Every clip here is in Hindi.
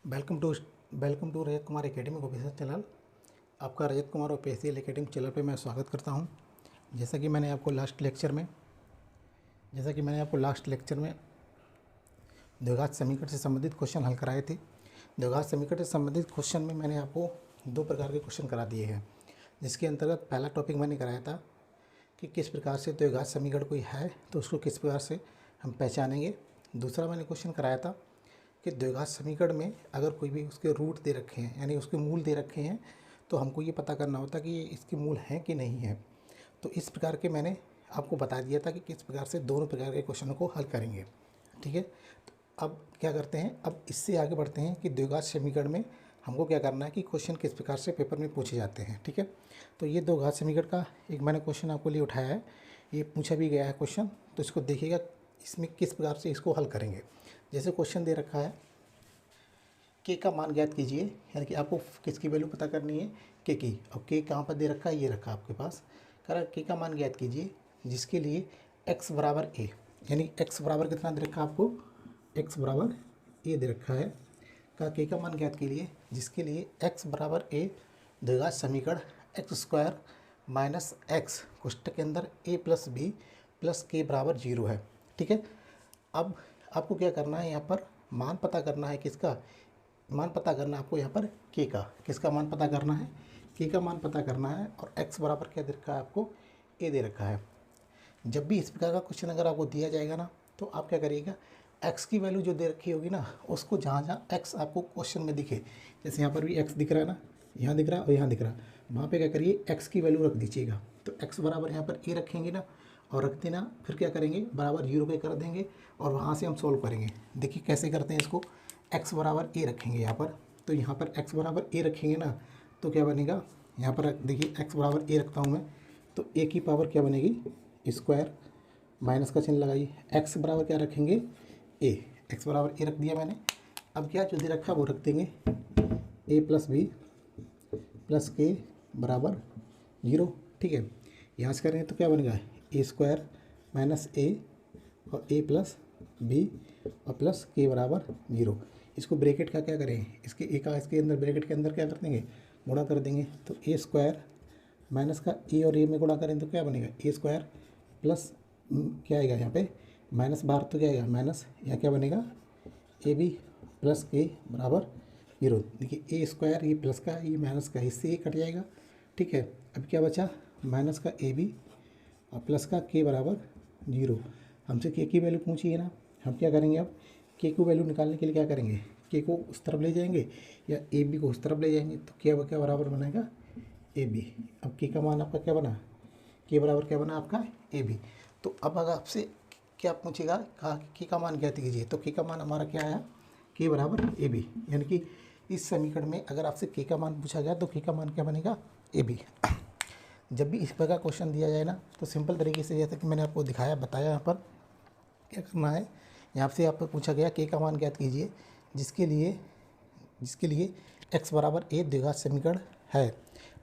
Welcome to Rajat Kumar academic officer channel. आपका रजत कुमार और PCL एकेडमिक चैनल पे मैं स्वागत करता हूं। जैसा कि मैंने आपको लास्ट लेक्चर में द्विघात समीकरण से संबंधित क्वेश्चन हल कराए थे। द्विघात समीकरण से संबंधित क्वेश्चन में मैंने आपको दो प्रकार के क्वेश्चन करा दिए हैं, जिसके अंतर्गत पहला टॉपिक मैंने कराया था कि किस प्रकार से द्विघात समीकरण कोई है तो उसको किस प्रकार से हम पहचानेंगे। दूसरा मैंने क्वेश्चन कराया था कि द्विघात समीकरण में अगर कोई भी उसके रूट दे रखे हैं, यानी उसके मूल दे रखे हैं, तो हमको ये पता करना होता कि ये इसके मूल हैं कि नहीं है। तो इस प्रकार के मैंने आपको बता दिया था कि किस प्रकार से दोनों प्रकार के क्वेश्चनों को हल करेंगे। ठीक है, तो अब क्या करते हैं, अब इससे आगे बढ़ते हैं कि द्विघात समीकरण में हमको क्या करना है कि क्वेश्चन किस प्रकार से पेपर में पूछे जाते हैं। ठीक है, तो ये द्विघात समीकरण का एक मैंने क्वेश्चन आपको लिए उठाया है, ये पूछा भी गया है क्वेश्चन, तो इसको देखिएगा इसमें किस प्रकार से इसको हल करेंगे। जैसे क्वेश्चन दे रखा है के का मान ज्ञात कीजिए, यानी कि आपको किसकी वैल्यू पता करनी है, के की। और के कहाँ पर दे रखा है, ये रखा आपके पास, कह रहा के का मान ज्ञात कीजिए जिसके लिए x बराबर a, यानी x बराबर कितना दे रखा है आपको, x बराबर a दे रखा है। का के का मान ज्ञात कीजिए जिसके लिए x बराबर a द्विघात समीकरण एक्स स्क्वायर माइनस एक्स कोष्ठक के अंदर a प्लस बी प्लस के बराबर 0 है। ठीक है, अब आपको क्या करना है, यहाँ पर मान पता करना है, किसका मान पता करना है आपको, यहाँ पर के का, किसका मान पता करना है, के का मान पता करना है। और x बराबर क्या दे रखा है आपको, a दे रखा है। जब भी इस प्रकार का क्वेश्चन अगर आपको दिया जाएगा ना, तो आप क्या करिएगा, x की वैल्यू जो दे रखी होगी ना, उसको जहाँ जहाँ x आपको क्वेश्चन में दिखे, जैसे यहाँ पर भी x दिख रहा है ना, यहाँ दिख रहा है और यहाँ दिख रहा है, वहाँ पे क्या करिए x की वैल्यू रख दीजिएगा। तो x बराबर यहाँ पर a रखेंगे ना, और रख देना, फिर क्या करेंगे बराबर 0 पे कर देंगे और वहाँ से हम सोल्व करेंगे। देखिए कैसे करते हैं इसको, x बराबर a रखेंगे यहाँ पर, तो यहाँ पर x बराबर a रखेंगे ना, तो क्या बनेगा, यहाँ पर देखिए x बराबर a रखता हूँ मैं, तो a की पावर क्या बनेगी, स्क्वायर, माइनस का चिन्ह लगाइए। x बराबर क्या रखेंगे, a, x बराबर a रख दिया मैंने। अब क्या जो दे रखा वो रख देंगे, a प्लस बी प्लस के बराबर 0। ठीक है, यहाँ से करेंगे तो क्या बनेगा, a स्क्वायर माइनस a और a प्लस बी और प्लस के बराबर 0। इसको ब्रैकेट का क्या करें, इसके ए का इसके अंदर ब्रैकेट के अंदर क्या कर देंगे, गुणा कर देंगे। तो a स्क्वायर माइनस का ए और ए में गुणा करें तो क्या बनेगा, ए स्क्वायर प्लस क्या आएगा यहाँ पे माइनस, बाहर तो क्या आएगा माइनस, यहाँ क्या बनेगा ए बी प्लस के बराबर 0। देखिए ए स्क्वायर, ये प्लस का ये माइनस का, इससे ये कट जाएगा। ठीक है, अब क्या बचा, माइनस का ए बी और प्लस का के बराबर 0। हमसे के की वैल्यू पूछी है ना, हम क्या करेंगे, अब के को वैल्यू निकालने के लिए क्या करेंगे, के को उस तरफ ले जाएंगे या ए बी को उस तरफ ले जाएंगे, तो क्या क्या बराबर बनेगा ए बी। अब के का मान आपका क्या बना, के बराबर क्या बना आपका ए बी। तो अब अगर आपसे क्या पूछेगा, कहा के का मान ज्ञात कीजिए, तो के का मान हमारा क्या आया, के बराबर ए बी। यानी कि इस समीकरण में अगर आपसे के का मान पूछा गया तो के का मान क्या बनेगा, ए बी। जब भी इस प्रकार क्वेश्चन दिया जाए ना, तो सिंपल तरीके से, जैसे कि मैंने आपको दिखाया बताया, यहाँ पर क्या करना है, यहाँ से आपको पूछा गया के का मान ज्ञात कीजिए जिसके लिए x बराबर a द्विघात समीकरण है।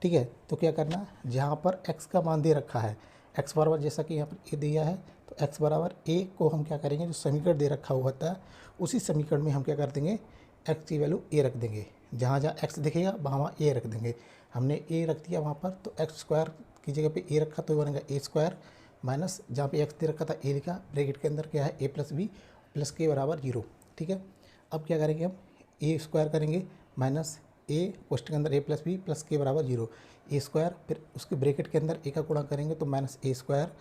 ठीक है, तो क्या करना, जहाँ पर x का मान दे रखा है, x बराबर जैसा कि यहाँ पर a दिया है, तो x बराबर a को हम क्या करेंगे, जो समीकरण दे रखा हुआ होता है उसी समीकरण में हम क्या कर देंगे, x की वैल्यू a रख देंगे। जहाँ जहाँ x दिखेगा वहाँ a रख देंगे। हमने a रख दिया वहाँ पर, तो x स्क्वायर की जगह पे a रखा तो बनेगा a स्क्वायर माइनस, जहाँ पे x दे रखा था a लिखा, ब्रैकेट के अंदर क्या है a प्लस बी प्लस के बराबर 0। ठीक है, अब क्या करेंगे, हम a स्क्वायर करेंगे माइनस a कोष्ठक के अंदर a प्लस बी प्लस के बराबर 0, a स्क्वायर, फिर उसके ब्रैकेट के अंदर a का गुणा करेंगे तो माइनस a स्क्वायर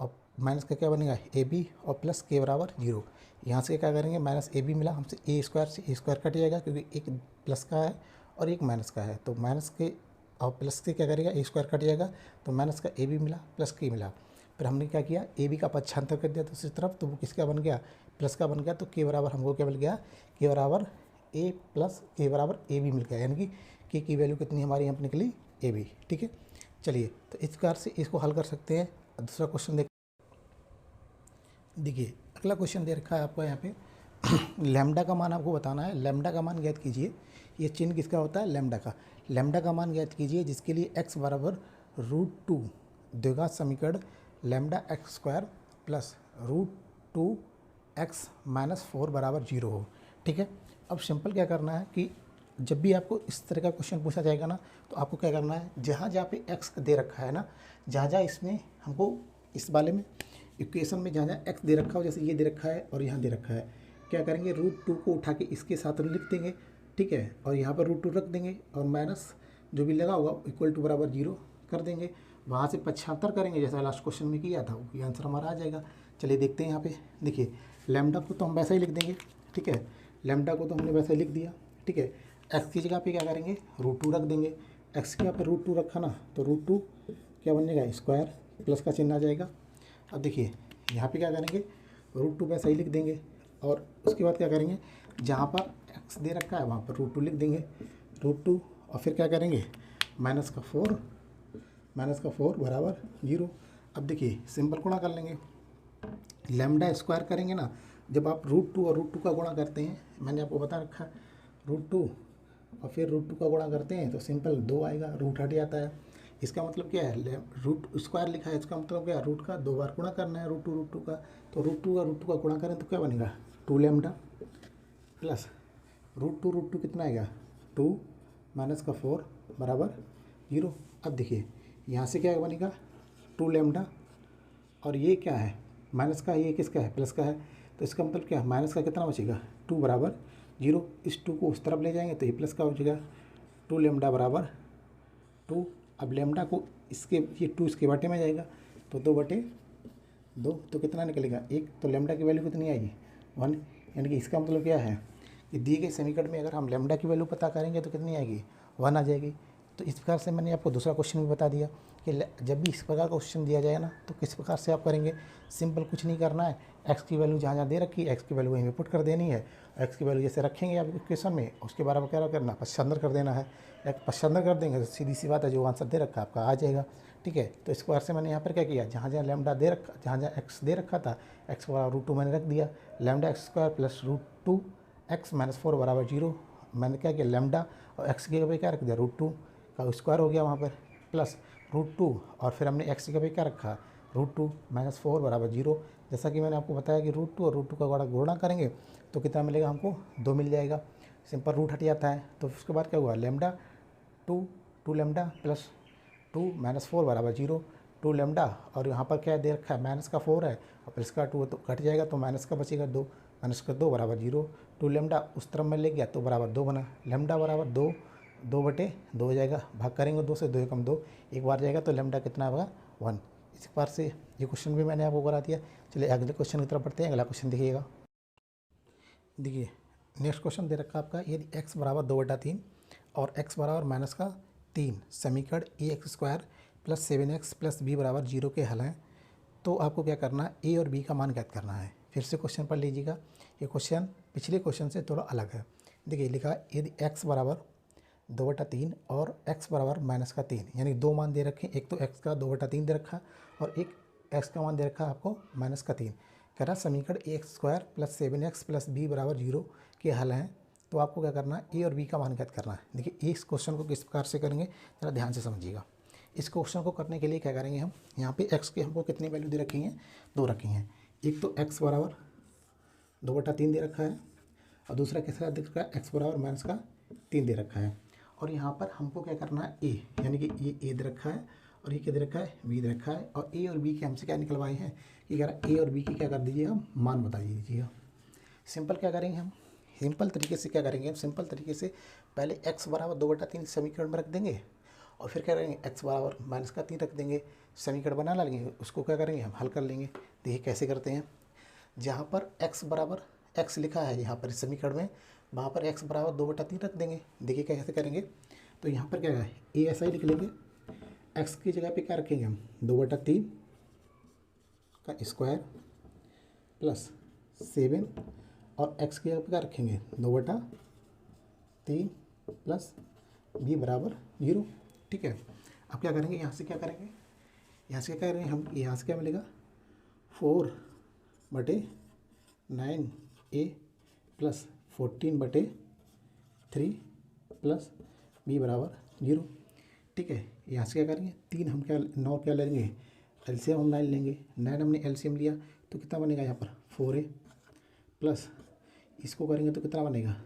और माइनस का क्या बनेगा ए बी और प्लस के बराबर 0। यहाँ से क्या करेंगे, माइनस ए बी मिला हमसे, ए स्क्वायर से ए स्क्वायर कट जाएगा क्योंकि एक प्लस का है और एक माइनस का है, तो माइनस के और प्लस से क्या करेगा, ए स्क्वायर कट जाएगा, तो माइनस का ए बी मिला प्लस के मिला। फिर हमने क्या किया, ए बी का पक्षांतर कर दिया दूसरी तरफ, तो वो किसका बन गया, प्लस का बन गया। तो के बराबर हमको क्या मिल गया, के बराबर ए प्लस के बराबर ए बी मिल गया, यानी कि के की वैल्यू कितनी हमारी यहाँ पर निकली, ए बी। ठीक है, चलिए तो इस प्रकार से इसको हल कर सकते हैं। दूसरा क्वेश्चन देखिए, अगला क्वेश्चन दे रखा है आपको यहाँ पे लैम्डा का मान आपको बताना है। लैम्डा का मान ज्ञात कीजिए, ये चिन्ह किसका होता है, लैम्डा का। लैम्डा का मान ज्ञात कीजिए जिसके लिए x बराबर √2 द्विघात समीकरण lambda x square plus √2 x - 4 बराबर 0 हो। ठीक है, अब सिंपल क्या करना है कि जब भी आपको इस तरह का क्वेश्चन पूछा जाएगा ना, तो आपको क्या करना है, जहाँ जहाँ पे एक्स दे रखा है ना, जहाँ जहाँ इसमें हमको इस वाले में इक्वेशन में जहाँ जहाँ एक्स दे रखा हो, जैसे ये दे रखा है और यहाँ दे रखा है, क्या करेंगे, √2 को उठा के इसके साथ लिख देंगे, ठीक है, और यहाँ पर √2 रख देंगे और माइनस जो भी लगा होगा इक्वल टू बराबर 0 कर देंगे। वहाँ से 75 करेंगे जैसा लास्ट क्वेश्चन में किया था, ये आंसर हमारा आ जाएगा। चलिए देखते हैं यहाँ पे, देखिए लैम्डा को तो हम वैसा ही लिख देंगे, ठीक है, लैम्डा को तो हमने वैसा ही लिख दिया, ठीक है। एक्स की जगह पे क्या करेंगे, √2 रख देंगे। एक्स की जगह पे √2 रखा ना, तो √2 क्या बन जाएगा, स्क्वायर, प्लस का चिन्ह आ जाएगा। अब देखिए यहाँ पे क्या करेंगे, √2 वैसा ही लिख देंगे और उसके बाद क्या करेंगे, जहाँ पर एक्स दे रखा है वहाँ पर √2 लिख देंगे, √2 और फिर क्या करेंगे, माइनस का 4 बराबर 0। अब देखिए सिंपल गुणा कर लेंगे, लैम्डा स्क्वायर करेंगे ना, जब आप √2 और √2 का गुणा करते हैं, मैंने आपको बता रखा, √2 और फिर √2 का गुणा करते हैं तो सिंपल 2 आएगा, रूट हट जाता है। इसका मतलब क्या है, रूट स्क्वायर लिखा है, इसका मतलब क्या है, रूट का 2 बार गुणा करना है, √2 का, तो √2 का गुणा करें तो क्या बनेगा, 2 लैम्डा प्लस √2 कितना आएगा, 2 माइनस का 4 बराबर 0। अब देखिए यहाँ से क्या बनेगा, 2 लैम्डा और ये क्या है, माइनस का, ये किसका है, प्लस का है, तो इसका मतलब क्या है, माइनस का कितना बचेगा, 2 बराबर 0। इस 2 को उस तरफ ले जाएंगे तो ये प्लस का बचेगा, 2 लैम्डा बराबर 2। अब लैम्डा को इसके, ये 2 इसके बाटे में जाएगा तो 2/2, तो कितना निकलेगा 1, तो लैम्डा की वैल्यू कितनी आएगी, 1। यानी कि इसका मतलब क्या है कि दिए गए समीकरण में अगर हम लैम्डा की वैल्यू पता करेंगे तो कितनी आएगी, 1 आ जाएगी। तो इस प्रकार से मैंने आपको दूसरा क्वेश्चन भी बता दिया कि जब भी इस प्रकार का क्वेश्चन दिया जाए ना, तो किस प्रकार से आप करेंगे, सिंपल कुछ नहीं करना है, एक्स की वैल्यू जहाँ जहाँ दे रखी है एक्स की वैल्यू वहीं पे पुट कर देनी है। एक्स की वैल्यू जैसे रखेंगे आप इक्वेशन में, उसके बारे में क्या करना, 75 कर देना है, एक 75 कर देंगे तो सीधी सी बात है, जो आंसर दे रखा है आपका आ जाएगा, ठीक है। तो इस प्रकार से मैंने यहाँ पर क्या किया, जहाँ जहाँ लैम्डा दे रखा, जहाँ जहाँ एक्स दे रखा था, एक्स बराबर √2 मैंने रख दिया, lambda x square plus √2 x minus 4 बराबर 0। मैंने क्या किया, लैम्डा और एक्स की जगह क्या रख दिया, √2 का स्क्वायर हो गया वहाँ पर, प्लस √2 और फिर हमने एक्स की जगह क्या रखा, √2 माइनस 4 बराबर 0। जैसा कि मैंने आपको बताया कि √2 और √2 का गुणा करेंगे तो कितना मिलेगा, हमको 2 मिल जाएगा, सिंपल रूट हट जाता है। तो उसके बाद क्या हुआ, लैम्डा 2 लैम्डा प्लस 2 माइनस 4 बराबर 0, 2 लैम्डा और यहाँ पर क्या दे रखा है, माइनस का 4 है और प्लस का 2 तो घट जाएगा, तो माइनस का बचेगा 2, माइनस का 2 बराबर 0, 2 लैम्डा उस तरफ में ले गया तो बराबर 2 बना, लैम्डा बराबर 2/2 हो जाएगा, भाग करेंगे 2 से, 2 एकम 2, एक बार जाएगा तो लैम्डा कितना होगा, 1। इस बार से ये क्वेश्चन भी मैंने आपको करा दिया। चलिए अगले क्वेश्चन की तरफ बढ़ते हैं। अगला क्वेश्चन देखिएगा, देखिए नेक्स्ट क्वेश्चन दे रखा आपका, यदि x बराबर 2/3 और x बराबर माइनस का 3 समीकरण ax square plus 7x plus b बराबर 0 के हल हैं, तो आपको क्या करना है, a और b का मान ज्ञात करना है। फिर से क्वेश्चन पढ़ लीजिएगा, ये क्वेश्चन पिछले क्वेश्चन से थोड़ा अलग है। देखिए लिखा है, यदि x बराबर 2/3 और x बराबर माइनस का 3, यानी 2 मान दे रखे हैं, एक तो x का 2/3 दे रखा और एक x का मान दे रखा है आपको माइनस का 3। कह रहा समीकरण ax square plus 7x plus b बराबर 0 के हल हैं, तो आपको क्या करना है, a और b का मान ज्ञात करना है। देखिए इस क्वेश्चन को किस प्रकार से करेंगे, ज़रा ध्यान से समझिएगा। इस क्वेश्चन को करने के लिए क्या करेंगे हम, यहाँ पे x के हमको कितनी वैल्यू दे रखी हैं, 2 रखी हैं। एक तो x बराबर 2/3 दे रखा है और दूसरा कैसा दे रखा है, x बराबर माइनस का 3 दे रखा है। और यहाँ पर हमको क्या करना है, a, यानी कि ये a दे रखा है और ये क्या दे रखा है, b दे रखा है, और a और b के हमसे क्या निकलवाए हैं, कि कह रहा है a और b की क्या कर दीजिए, हम मान बता दीजिएगा। सिंपल क्या करेंगे हम, सिंपल तरीके से क्या करेंगे हम, सिंपल तरीके से पहले x बराबर 2/3 समीकरण में रख देंगे और फिर क्या करेंगे, x बराबर माइनस का 3 रख देंगे, समीकरण बना लेंगे, उसको क्या करेंगे हम हल कर लेंगे। देखिए कैसे करते हैं, जहाँ पर x बराबर x लिखा है यहाँ पर इस समीकरण में, वहाँ पर x बराबर 2/3 रख देंगे। देखिए कैसे करेंगे, तो यहाँ पर क्या है, a ऐसा ही लिख लेंगे, x की जगह पे क्या रखेंगे हम, 2/3 का स्क्वायर प्लस 7 और x की जगह पे क्या रखेंगे, 2/3 प्लस b बराबर 0, ठीक है। अब क्या करेंगे, यहाँ से क्या करेंगे, यहाँ से क्या करेंगे हम, यहाँ से क्या मिलेगा, 4/9a प्लस 14/3 प्लस b बराबर 0, ठीक है। यहाँ से क्या करेंगे, 3 हम क्या 9 क्या लेंगे, एलसीएम हम 9 लेंगे, 9 हमने एलसीएम लिया तो कितना बनेगा यहाँ पर 4a प्लस इसको करेंगे तो कितना बनेगा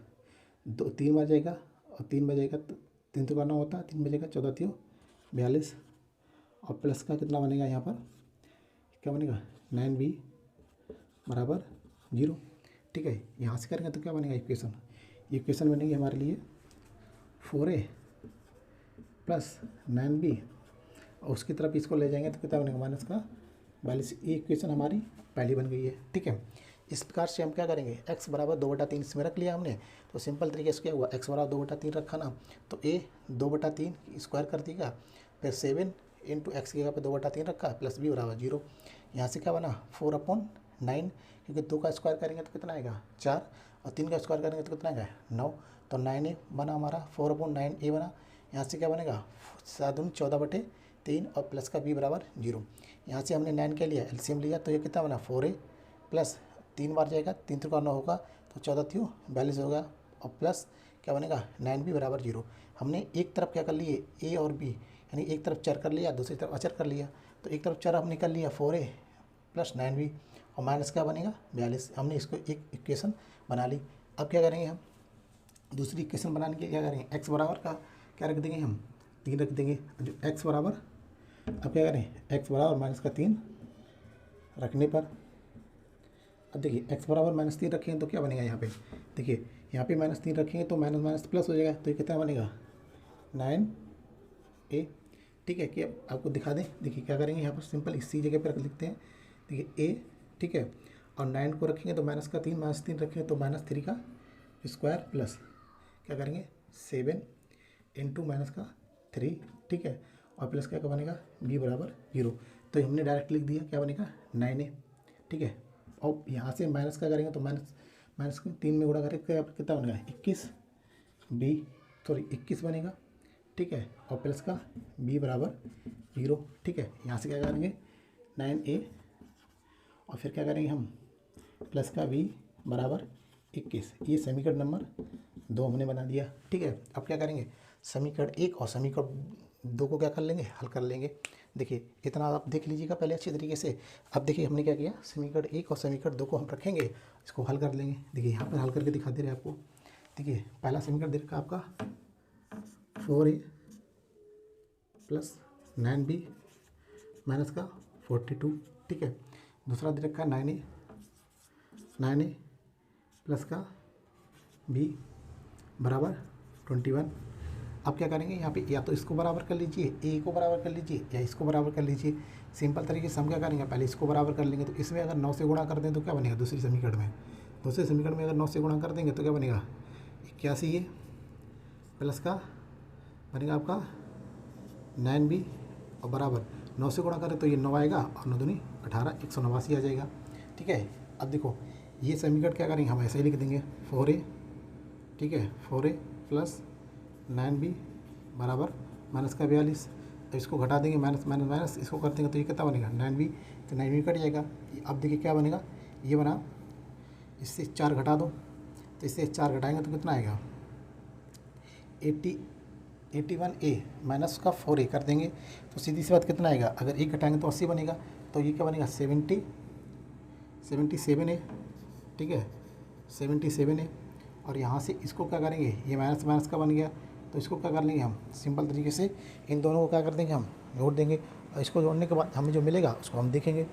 दो 3 बार जाएगा और 3 बार जाएगा तो 3 तो करना होता है, 3 बजेगा 14 3 42 और प्लस का कितना बनेगा यहाँ पर, क्या बनेगा 9b बराबर 0। ठीक है, यहाँ से करेंगे तो क्या बनेगा इक्वेशन बनेगी हमारे लिए 4a प्लस 9b और उसकी तरफ इसको ले जाएंगे तो कितना बनेगा माइनस का 42। ये इक्वेशन हमारी पहली बन गई है। ठीक है, इस प्रकार से हम क्या करेंगे, x बराबर 2/3 इसमें रख लिया हमने, तो सिंपल तरीके से क्या हुआ, x बराबर 2/3 रखा ना, तो a 2/3 स्क्वायर कर देगा, फिर 7 इंटू एक्स की जगह पर 2/3 रखा प्लस b बराबर 0। यहाँ से क्या बना 4/9, क्योंकि 2 का स्क्वायर करेंगे तो कितना आएगा 4 और 3 का स्क्वायर करेंगे तो कितना आएगा 9, तो 9a बना हमारा 4/9a बना। यहाँ से क्या बनेगा 7 14/3 और प्लस का b बराबर 0। यहाँ से हमने 9 के लिया एलसीएम लिया तो ये कितना बना 4a प्लस 3 बार जाएगा 3 3 का 9 होगा तो 14 3 42 होगा और प्लस क्या बनेगा 9b बराबर 0। हमने एक तरफ क्या कर लिए a और b, यानी एक तरफ चर कर लिया दूसरी तरफ अचर कर लिया, तो एक तरफ चर हमने कर लिया 4a प्लस 9b और माइनस क्या बनेगा 42। हमने इसको एक इक्वेशन बना ली। अब क्या करेंगे हम दूसरी इक्वेशन बनाने के लिए क्या करेंगे, x बराबर का क्या रख देंगे हम 3 रख देंगे, जो x बराबर, अब क्या करें x बराबर माइनस का 3 रखने पर, अब देखिए x बराबर -3 रखेंगे तो क्या बनेगा यहाँ पे, देखिए यहाँ पे -3 रखेंगे तो माइनस माइनस प्लस हो जाएगा, तो ये कितना बनेगा 9a। ठीक है, कि आपको दिखा दें, देखिए क्या करेंगे यहाँ पर सिंपल इसी जगह पर रख लिखते हैं, देखिए a, ठीक है, और 9 को रखेंगे तो माइनस का 3 -3 रखेंगे तो -3 का स्क्वायर प्लस क्या करेंगे 7 इंटू माइनस का 3, ठीक है, और प्लस क्या बनेगा b बराबर 0। तो हमने डायरेक्ट लिख दिया क्या बनेगा 9a। ठीक है, और यहाँ से माइनस का करेंगे तो माइनस को 3 में गुणा करेंगे कितना बनेगा 21 बनेगा। ठीक है, और प्लस का b बराबर 0। ठीक है, यहाँ से क्या करेंगे 9a और फिर क्या करेंगे हम प्लस का b बराबर 21। ये समीकरण नंबर 2 हमने बना दिया। ठीक है, अब क्या करेंगे समीकरण 1 और समीकरण 2 को क्या कर लेंगे, हल कर लेंगे। देखिए इतना आप देख लीजिएगा पहले अच्छी तरीके से। अब देखिए हमने क्या किया, समीकरण 1 और समीकरण 2 को हम रखेंगे, इसको हल कर लेंगे। देखिए यहाँ पर हल करके दिखा दे रहे हैं आपको। देखिए पहला समीकरण दे रखा आपका 4a प्लस 9b माइनस का 42। ठीक है, दूसरा दे रखा 9a प्लस का b बराबर 21। अब क्या करेंगे यहाँ पे, या तो इसको बराबर कर लीजिए, a को बराबर कर लीजिए, या इसको बराबर कर लीजिए। सिंपल तरीके से हम क्या करेंगे, पहले इसको बराबर कर लेंगे, तो इसमें अगर 9 से गुणा कर दें तो क्या बनेगा, दूसरे समीकरण में अगर 9 से गुणा कर देंगे तो क्या बनेगा 81 प्लस का बनेगा आपका 9b और बराबर 9 से गुणा करें तो ये 9 आएगा और 9 दूनी 18 189 आ जाएगा। ठीक है, अब देखो ये समीकरण क्या करेंगे हम ऐसे ही लिख देंगे 4a, ठीक है 4a प्लस 9b बराबर माइनस का 42। तो इसको घटा देंगे, माइनस माइनस माइनस इसको कर देंगे तो ये कितना बनेगा 9b, तो 9b कट जाएगा। अब देखिए क्या बनेगा, ये बना, इससे 4 घटा दो, तो इससे 4 घटाएंगे तो कितना आएगा 81a माइनस का 4a कर देंगे तो सीधी सी बात कितना आएगा, अगर 1 घटाएंगे तो 80 बनेगा, तो ये क्या बनेगा 77a। ठीक है 77a, और यहाँ से इसको क्या करेंगे, ये माइनस माइनस का बन गया, तो इसको क्या कर लेंगे हम सिंपल तरीके से इन दोनों को क्या कर देंगे हम जोड़ देंगे, और इसको जोड़ने के बाद हमें जो मिलेगा उसको हम देखेंगे।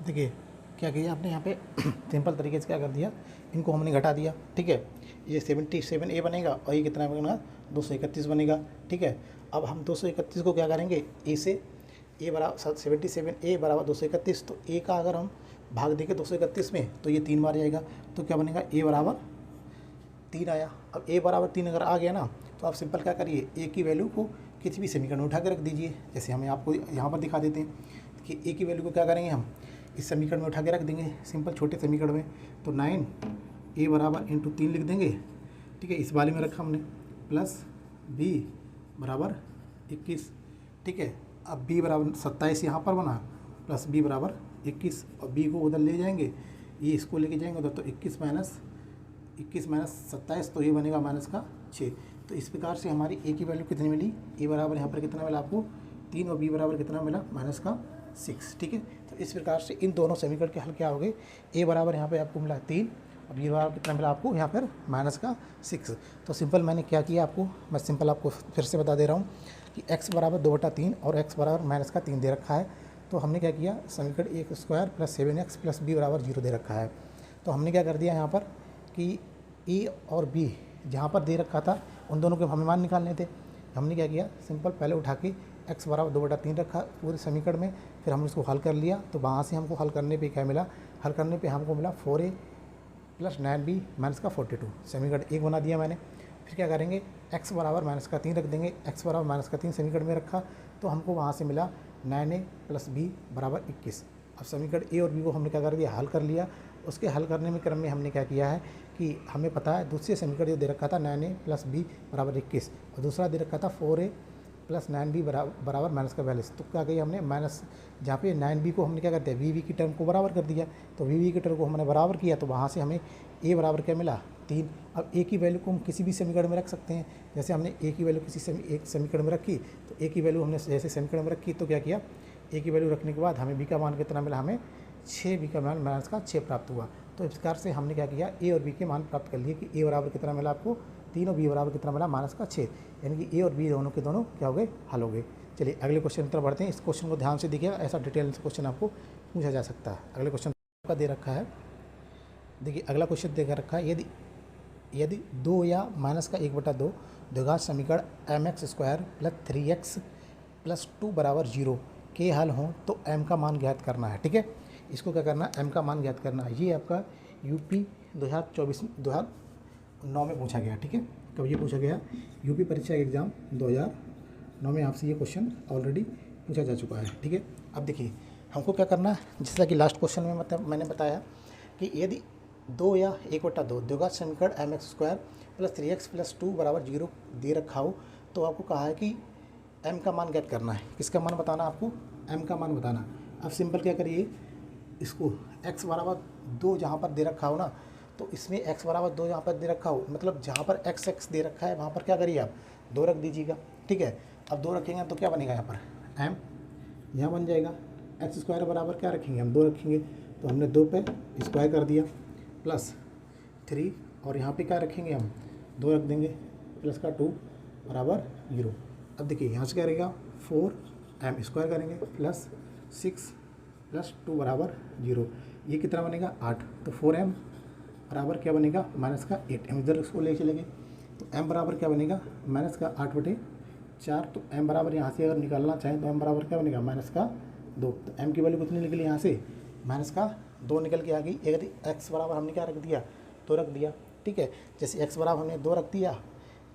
देखिए क्या किया आपने यहाँ पे सिंपल तरीके से क्या कर दिया, इनको हमने घटा दिया। ठीक है, ये 77a बनेगा और ये कितना बनेगा 231 बनेगा। ठीक है, अब हम 231 को क्या करेंगे, a से a बराबर 77a बराबर 231, तो a का अगर हम भाग देंगे 231 में तो ये 3 बार जाएगा, तो क्या बनेगा a बराबर 3 आया। अब a बराबर 3 अगर आ गया ना, तो आप सिंपल क्या करिए, a की वैल्यू को किसी भी समीकरण में उठा के रख दीजिए। जैसे हमें आपको यहाँ पर दिखा देते हैं कि a की वैल्यू को क्या करेंगे हम इस समीकरण में उठा के रख देंगे, सिंपल छोटे समीकरण में, तो 9a बराबर इंटू 3 लिख देंगे। ठीक है, इस वाले में रखा हमने, प्लस b बराबर 21। ठीक है, अब b बराबर 27 यहाँ पर बना, प्लस b बराबर 21, और b को उधर ले जाएंगे, ये इसको लेके जाएंगे उधर, तो 21 माइनस 27, तो ये बनेगा माइनस का 6। तो इस प्रकार से हमारी a की वैल्यू कितनी मिली, a बराबर यहाँ पर कितना मिला आपको 3, और b बराबर कितना मिला माइनस का 6। ठीक है, तो इस प्रकार से इन दोनों समीकरण के हल क्या हो गए, a बराबर यहाँ पे आपको मिला 3 बी बराबर कितना मिला आपको यहाँ पर माइनस का 6। तो सिंपल मैंने क्या किया आपको, मैं सिंपल आपको फिर से बता दे रहा हूँ कि x बराबर 2/3 और x बराबर माइनस का 3 दे रखा है। तो हमने क्या किया, समीकरण a square plus 7x plus b बराबर 0 दे रखा है। तो हमने क्या कर दिया यहाँ पर कि ए और बी जहाँ पर दे रखा था उन दोनों के हमें मान निकालने थे। हमने क्या किया, सिंपल पहले उठा के x बराबर 2/3 रखा पूरे समीकरण में, फिर हमने उसको हल कर लिया। तो वहाँ से हमको हल करने पे क्या मिला, हल करने पे हमको मिला 4a प्लस 9b माइनस का 42, समीकरण 1 बना दिया मैंने। फिर क्या करेंगे, x बराबर माइनस का 3 रख देंगे, x बराबर माइनस का 3 समीकरण में रखा तो हमको वहाँ से मिला 9a प्लस b बराबर 21। अब समीकरण ए और बी को हमने क्या कर दिया, हल कर लिया। उसके हल करने में क्रम में हमने क्या किया है कि हमें पता है दूसरे समीकरण जो दे रखा था 9a प्लस b बराबर 21 और दूसरा दे रखा था 4a प्लस 9b बराबर माइनस का 42। तो क्या किया हमने, माइनस जहाँ पे 9b को हमने क्या करते हैं वी की टर्म को बराबर कर दिया। तो वी की टर्म को हमने बराबर किया तो वहाँ से हमें a बराबर क्या मिला 3। अब a की वैल्यू को हम किसी भी समीकरण में रख सकते हैं। जैसे हमने a की वैल्यू एक समीकरण में रखी तो a की वैल्यू हमने जैसे समीकरण में रखी तो क्या किया, a की वैल्यू रखने के बाद हमें b का मान कितना मिला, हमें 6 b का मान माइनस का 6 प्राप्त हुआ। तो इस प्रकार से हमने क्या किया, a और b के मान प्राप्त कर लिए कि a बराबर कितना मिला आपको 3 और b बराबर कितना मिला माइनस का 6, यानी कि a और b दोनों के दोनों क्या हो गए, हल हो गए। चलिए अगले क्वेश्चन की तरफ बढ़ते हैं। इस क्वेश्चन को ध्यान से देखिएगा, ऐसा डिटेल से क्वेश्चन आपको पूछा जा सकता है। अगले क्वेश्चन का दे रखा है, देखिए अगला क्वेश्चन दे रखा है, यदि 2 या माइनस का 1/2 द्विघात समीकरण mx square plus 3x plus 2 बराबर 0 के हल हों तो m का मान ज्ञात करना है। ठीक है, इसको क्या करना है, m का मान ज्ञात करना है। ये आपका यूपी 2009 में पूछा गया। ठीक है, कब ये पूछा गया, यूपी परीक्षा एग्ज़ाम 2009 में आपसे ये क्वेश्चन ऑलरेडी पूछा जा चुका है। ठीक है, अब देखिए हमको क्या करना है, जैसा कि लास्ट क्वेश्चन में मतलब मैंने बताया कि यदि 2 या 1/2 द्विघात समीकरण mx square plus 3x plus 2 बराबर 0 दे रखा हो तो आपको कहा है कि m का मान ज्ञात करना है। किसका मान बताना, आपको m का मान बताना। अब सिंपल क्या करिए, इसको x बराबर 2 जहाँ पर दे रखा हो ना, तो इसमें x बराबर 2 जहाँ पर दे रखा हो, मतलब जहाँ पर x दे रखा है वहाँ पर क्या करिए आप 2 रख दीजिएगा। ठीक है, अब 2 रखेंगे तो क्या बनेगा, यहाँ पर m यहाँ बन जाएगा। x स्क्वायर बराबर क्या रखेंगे, हम 2 रखेंगे तो हमने 2 पे स्क्वायर कर दिया प्लस 3 और यहाँ पे क्या रखेंगे, हम 2 रख देंगे प्लस का 2 बराबर 0। अब देखिए यहाँ से क्या रहेगा 4m स्क्वायर करेंगे प्लस 6 प्लस 2 बराबर 0। ये कितना बनेगा 8, तो 4m बराबर क्या बनेगा माइनस का 8। m इधर इसको ले चलेंगे तो m बराबर क्या बनेगा माइनस का 8/4। तो m बराबर यहाँ से अगर निकालना चाहें तो m बराबर क्या बनेगा माइनस का 2। तो m की वैल्यू कितनी निकली यहाँ से, माइनस का 2 निकल के आ गई। यदि x बराबर हमने क्या रख दिया, 2 रख दिया। ठीक है, जैसे x बराबर हमने 2 रख दिया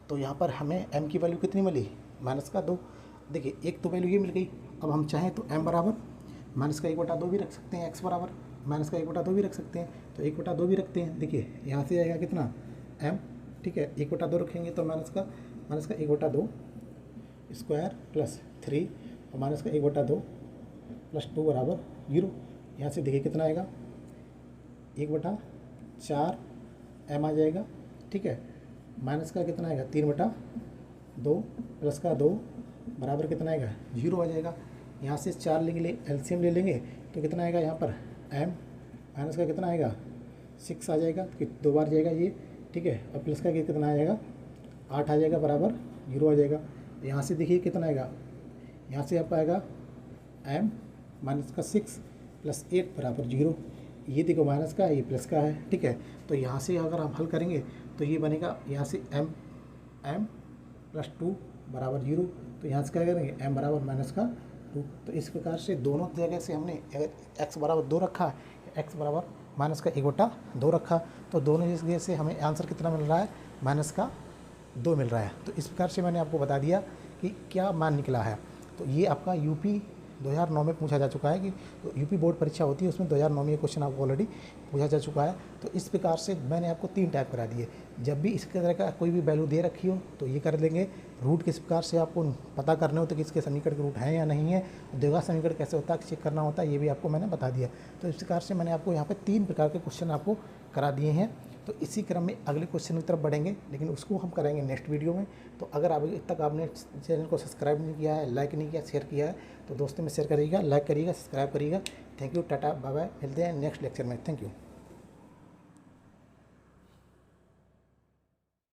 तो यहाँ पर हमें m की वैल्यू कितनी मिली, माइनस का 2। देखिए एक तो वैल्यू ये मिल गई। अब हम चाहें तो m बराबर माइनस का 1/2 भी रख सकते हैं, x बराबर माइनस का 1/2 भी रख सकते हैं, तो 1/2 भी रखते हैं। देखिए यहाँ से आएगा कितना m, ठीक है 1/2 रखेंगे तो माइनस का 1/2 स्क्वायर प्लस 3 और माइनस का 1/2 प्लस 2 बराबर 0। यहाँ से देखिए कितना आएगा 1/4 m आ जाएगा। ठीक है, माइनस का कितना आएगा 3/2 प्लस का 2 बराबर कितना आएगा 0 आ जाएगा। यहाँ से 4 लेंगे, एलसीएम ले लेंगे तो कितना आएगा यहाँ पर m माइनस का कितना आएगा 6 आ जाएगा, कि 2 बार जाएगा ये। ठीक है, और प्लस का कितना आ जाएगा 8 आ जाएगा बराबर 0 आ जाएगा। यहाँ से देखिए कितना आएगा, यहाँ से आपका आएगा m माइनस का 6 प्लस 8 बराबर 0। ये देखो माइनस का है, ये प्लस का है। ठीक है, तो यहाँ से अगर हम हल करेंगे तो ये बनेगा यहाँ से m प्लस 2 बराबर 0। तो यहाँ से क्या करेंगे m बराबर माइनस का 2। तो इस प्रकार से दोनों जगह से हमने अगर x बराबर 2 रखा, x बराबर माइनस का 1/2 रखा, तो दोनों जगह से हमें आंसर कितना मिल रहा है, माइनस का 2 मिल रहा है। तो इस प्रकार से मैंने आपको बता दिया कि क्या मान निकला है। तो ये आपका यूपी 2009 में पूछा जा चुका है कि तो यूपी बोर्ड परीक्षा होती है उसमें 2009 में ये क्वेश्चन आपको ऑलरेडी पूछा जा चुका है। तो इस प्रकार से मैंने आपको 3 टाइप करा दिए। जब भी इस तरह का कोई भी वैल्यू दे रखी हो तो ये कर लेंगे। रूट किस प्रकार से आपको पता करने होते कि इसके समीकरण के रूट हैं या नहीं है, द्विघात समीकरण कैसे होता है चेक करना होता है, ये भी आपको मैंने बता दिया। तो इस प्रकार से मैंने आपको यहाँ पर 3 प्रकार के क्वेश्चन आपको करा दिए हैं। तो इसी क्रम में अगले क्वेश्चन की तरफ बढ़ेंगे, लेकिन उसको हम करेंगे नेक्स्ट वीडियो में। तो अगर अभी तक आपने चैनल को सब्सक्राइब नहीं किया है, लाइक नहीं किया, शेयर किया है, तो दोस्तों में शेयर करिएगा, लाइक करिएगा, सब्सक्राइब करिएगा। Thank you, tata, bye bye, मिलते हैं नेक्स्ट लेक्चर में। Thank you.